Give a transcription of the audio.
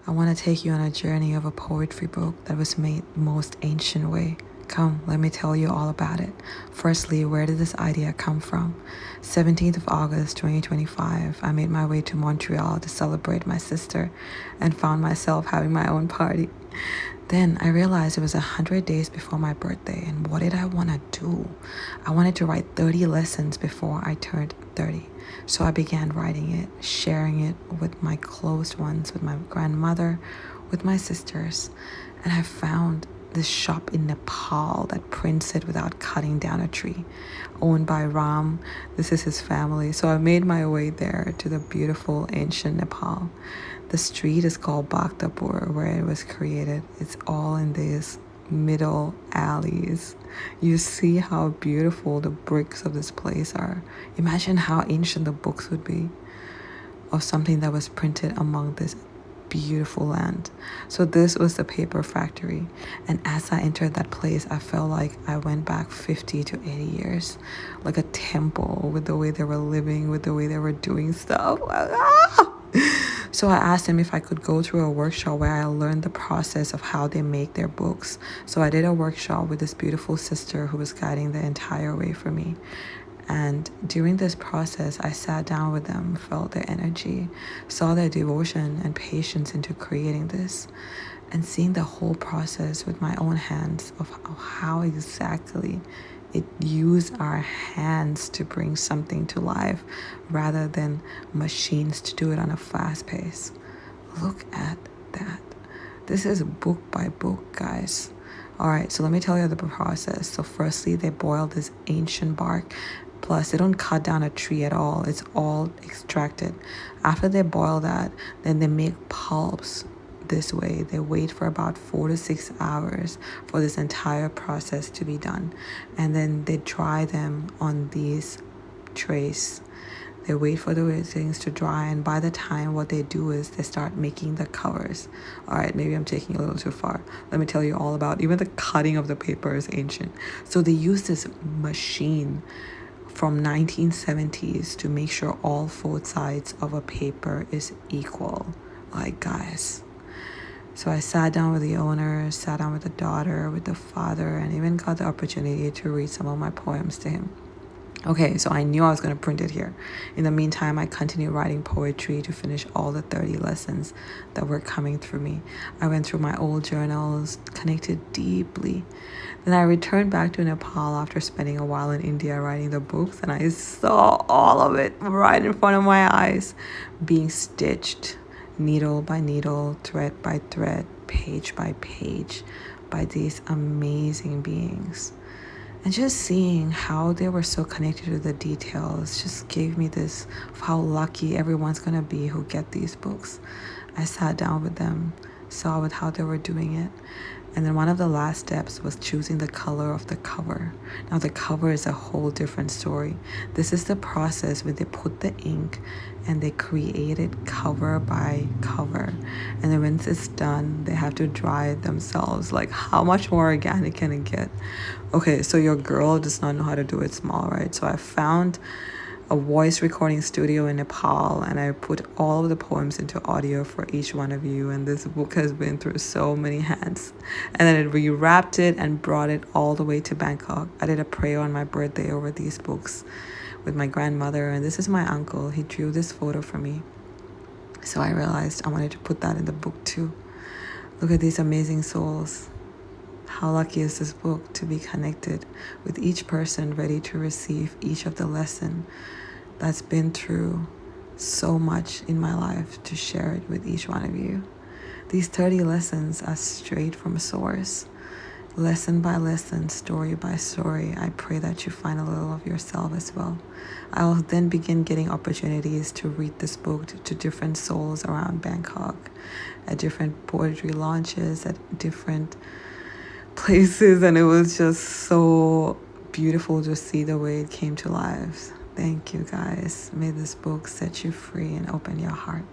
I want to take you on a journey of a poetry book that was made the most ancient way. Come, let me tell you all about it. Firstly, where did this idea come from? 17th of August 2025, I made my way to Montreal to celebrate my sister and found myself having my own party. Then I realized it was 100 days before my birthday, and what did I want to do? I wanted to write 30 lessons before I turned 30. So I began writing it, sharing it with my close ones, with my grandmother, with my sisters, and I found this shop in Nepal that prints it without cutting down a tree, owned by Ram. This is his family. So I made my way there to the beautiful ancient Nepal. The street is called Bhaktapur, where it was created. It's all in these middle alleys. You see how beautiful the bricks of this place are. Imagine how ancient the books would be of something that was printed among this beautiful land. So this was the paper factory, and as I entered that place, I felt like I went back 50 to 80 years, like a temple, with the way they were living, with the way they were doing stuff. So I asked him if I could go through a workshop where I learned the process of how they make their books. So I did a workshop with this beautiful sister who was guiding the entire way for me. And during this process, I sat down with them, felt their energy, saw their devotion and patience into creating this, and seeing the whole process with my own hands of how exactly it used our hands to bring something to life rather than machines to do it on a fast pace. Look at that. This is book by book, guys. All right, so let me tell you the process. So firstly, they boil this ancient bark. Plus, they don't cut down a tree at all. It's all extracted. After they boil that, then they make pulps this way. They wait for about 4 to 6 hours for this entire process to be done. And then they dry them on these trays. They wait for the things to dry, and by the time what they do is they start making the covers. All right, maybe I'm taking a little too far. Let me tell you all about even the cutting of the paper is ancient. So they use this machine from 1970s to make sure all 4 sides of a paper is equal. Like, guys. So I sat down with the owner, sat down with the daughter, with the father, and even got the opportunity to read some of my poems to him. Okay, so I knew I was going to print it here. In the meantime, I continued writing poetry to finish all the 30 lessons that were coming through me. I went through my old journals, connected deeply. Then I returned back to Nepal after spending a while in India writing the books, and I saw all of it right in front of my eyes, being stitched needle by needle, thread by thread, page by page, by these amazing beings. And just seeing how they were so connected to the details just gave me this of how lucky everyone's going to be who get these books. I sat down with them, saw with how they were doing it. And then one of the last steps was choosing the color of the cover. Now the cover is a whole different story. This is the process where they put the ink and they create it cover by cover. And then once it's done, they have to dry it themselves. Like, how much more organic can it get? Okay, so your girl does not know how to do it small, right? So I found a voice recording studio in Nepal, and I put all of the poems into audio for each one of you, and this book has been through so many hands. And then I rewrapped it and brought it all the way to Bangkok. I did a prayer on my birthday over these books with my grandmother, and this is my uncle. He drew this photo for me, so I realized I wanted to put that in the book too. Look at these amazing souls. How lucky is this book to be connected with each person ready to receive each of the lesson that's been through so much in my life, to share it with each one of you. These 30 lessons are straight from source. Lesson by lesson, story by story. I pray that you find a little of yourself as well. I will then begin getting opportunities to read this book to different souls around Bangkok, at different poetry launches, at different places, and it was just so beautiful to see the way it came to life. Thank you, guys. May this book set you free and open your heart.